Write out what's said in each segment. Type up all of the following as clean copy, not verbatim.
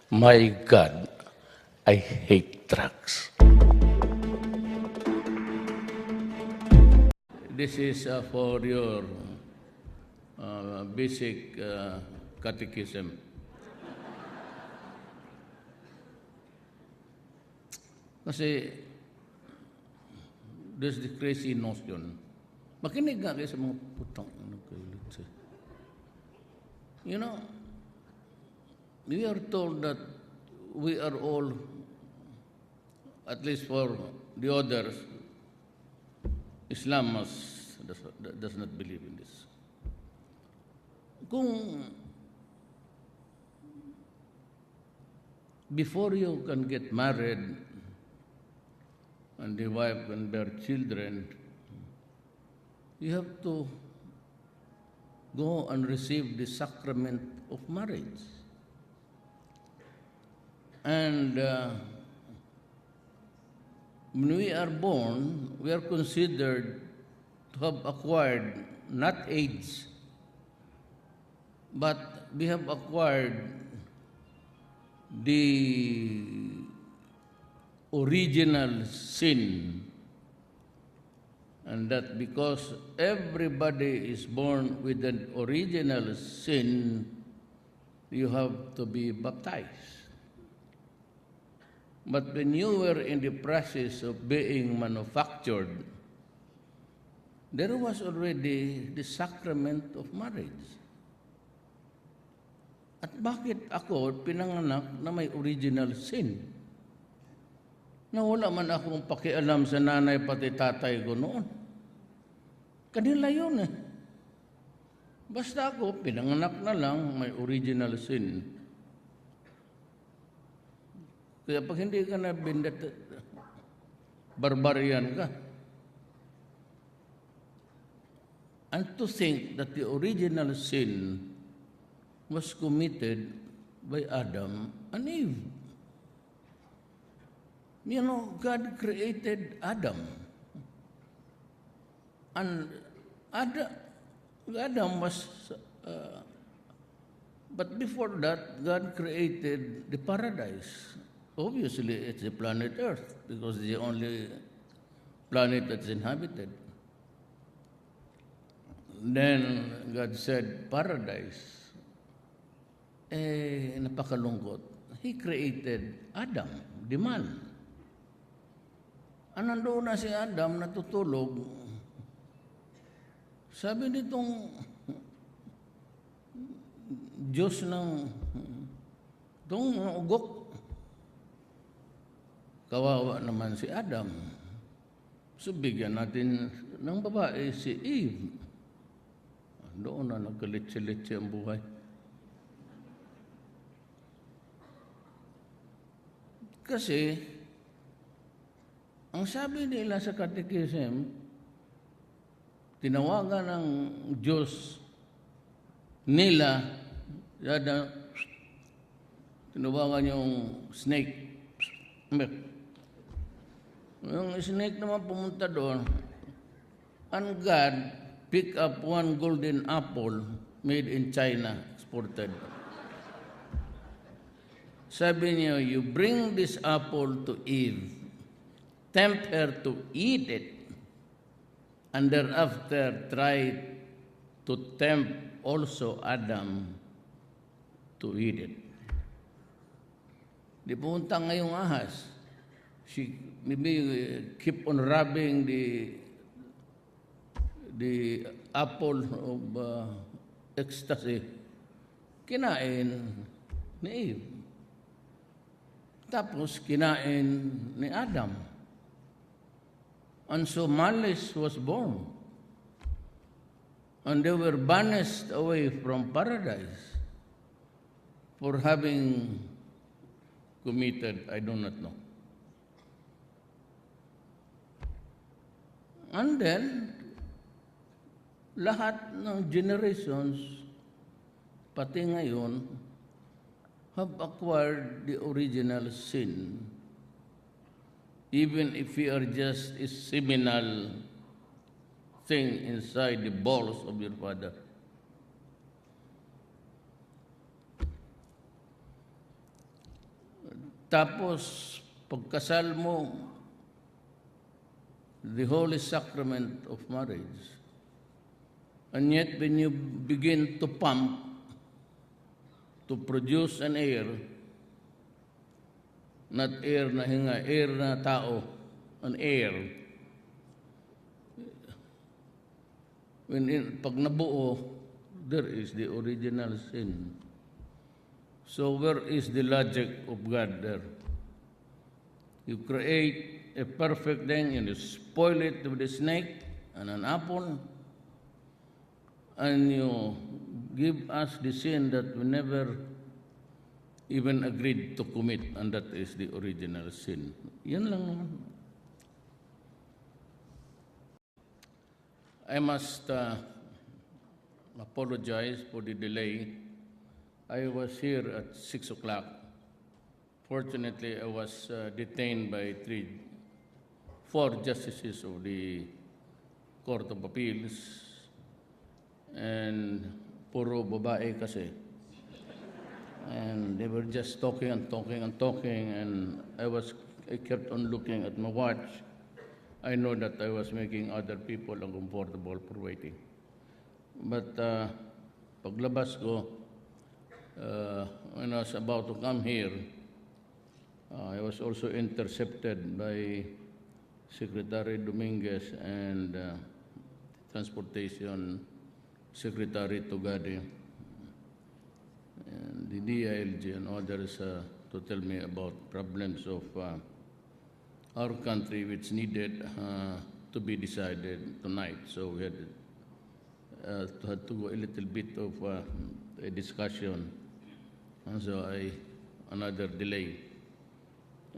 My God, I hate drugs. This is for your basic catechism. Kasi there's the crazy notion. Makinig nga kayo sa mga putang nagkailit siya. You know, we are told that we are all, at least for the others, Islam does not believe in this. Kung before you can get married and the wife can bear children, you have to go and receive the sacrament of marriage. And when we are born, we are considered to have acquired not age, but we have acquired the original sin. And that because everybody is born with an original sin, you have to be baptized. But when you were in the process of being manufactured, there was already the sacrament of marriage. At bakit ako pinanganak na may original sin? Na wala man akong pakialam sa nanay pati tatay ko noon. Kanila yun eh. Basta ako, pinanganak na lang, may original sin. Kaya pag hindi ka na bindat, barbarian ka. And to think that the original sin was committed by Adam and Eve. You know, God created Adam. And Adam was, but before that, God created the paradise. Obviously, it's the planet Earth because it's the only planet that's inhabited. Then God said, paradise. Napakalungkot. He created Adam, the man. Nandoon na si Adam, natutulog. Sabi nitong Diyos ng itong ugok, kawawa naman si Adam. So bigyan natin ng babae si Eve. Doon na nagkalitsi-litsi ang buhay. Kasi ang sabi nila sa Catechism, tinawagan ng Diyos nila, tinawagan yung snake. Yung snake naman pumunta doon, and God picked up one golden apple made in China, exported. Sabi niya, you bring this apple to Eve, tempt her to eat it, and thereafter try to tempt also Adam to eat it. Di pumunta ngayong ahas. She maybe keep on rubbing the apple of ecstasy. Kinain ni Eve. Tapos kinain ni Adam. And so malice was born. And they were banished away from paradise for having committed, I do not know. And then, lahat ng generations, pati ngayon, have acquired the original sin. Even if we are just a seminal thing inside the balls of your father. Tapos, pagkasal mo, the holy sacrament of marriage. And yet, when you begin to pump, to produce an heir, not heir na hinga, heir na tao, an heir, pag nabuo, there is the original sin. So where is the logic of God there? You create a perfect thing and you spoil it with a snake and an apple, and you give us the sin that we never even agreed to commit, and that is the original sin. Yan lang naman. I must apologize for the delay. I was here at 6 o'clock. Fortunately, I was detained by four justices of the Court of Appeals, and puro babae kasi. And they were just talking and talking and talking, and I kept on looking at my watch. I know that I was making other people uncomfortable for waiting. But paglabas ko, when I was about to come here, I was also intercepted by Secretary Dominguez and Transportation Secretary Tugade and the DILG and others to tell me about problems of our country which needed to be decided tonight. So we had to go a little bit of a discussion, and so another delay.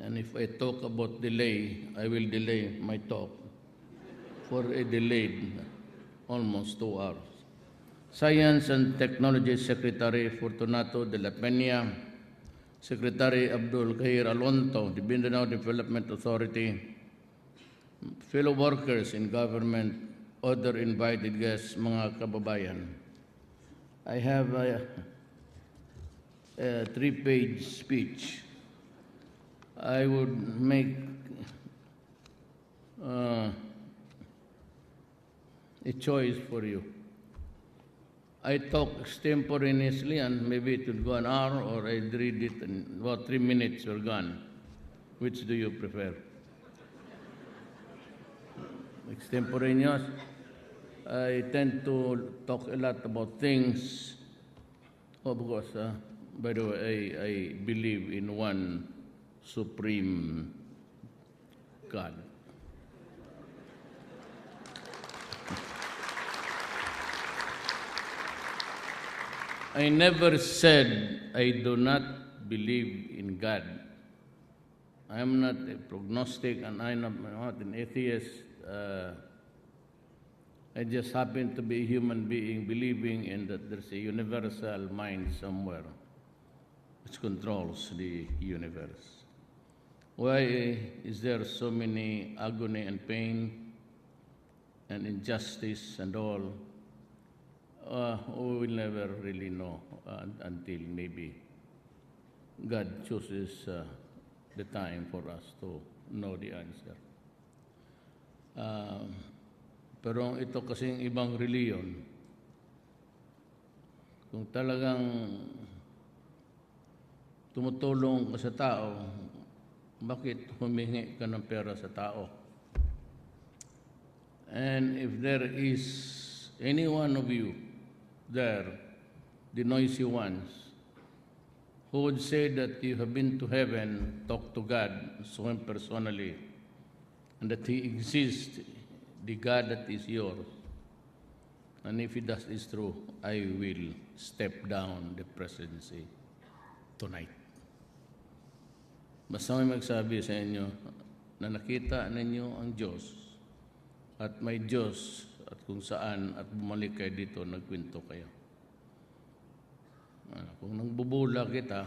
And if I talk about delay, I will delay my talk for a delayed almost 2 hours. Science and Technology Secretary Fortunato de la Peña, Secretary Abdul Kahir Alonto, the Mindanao Development Authority, fellow workers in government, other invited guests, mga kababayan. I have a 3-page speech. I would make a choice for you. I talk extemporaneously and maybe it will go an hour, or I read it in about 3 minutes, we're gone. Which do you prefer? Extemporaneous. I tend to talk a lot about things. Of course, by the way, I believe in one supreme God. I never said I do not believe in God. I am not a prognostic and I am not an atheist. I just happen to be a human being believing in that there's a universal mind somewhere which controls the universe. Why is there so many agony and pain and injustice and all? We will never really know until maybe God chooses the time for us to know the answer. Pero ito kasing ibang reliyon, kung talagang tumutulong ka sa tao, bakit humingi ka ng pera sa tao? And if there is any one of you there, the noisy ones, who would say that you have been to heaven, talk to God, so him personally, and that he exists, the God that is yours, and if that is true, I will step down the presidency tonight. Basta may magsabi sa inyo na nakita ninyo ang Diyos at may Diyos at kung saan at bumalik kayo dito, nagkwento kayo. Kung nangbubula kita,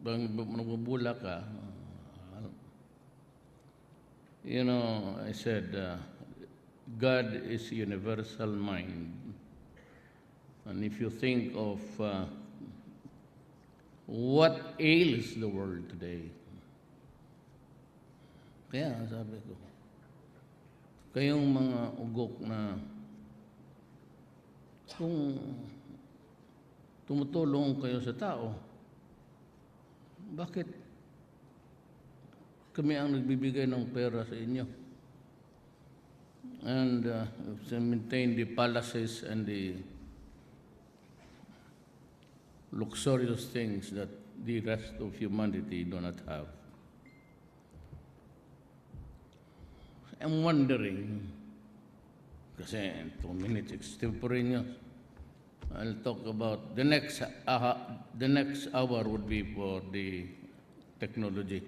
nangbubula ka, you know, I said, God is universal mind. And if you think of what ails the world today, Kaya sabi ko, kayong mga ugok na kung tumutulong kayo sa tao, bakit kami ang nagbibigay ng pera sa inyo? And maintain the palaces and the luxurious things that the rest of humanity do not have. I'm wondering, kasi 2 minutes extemporaneous, I'll talk about the next hour would be for the technology.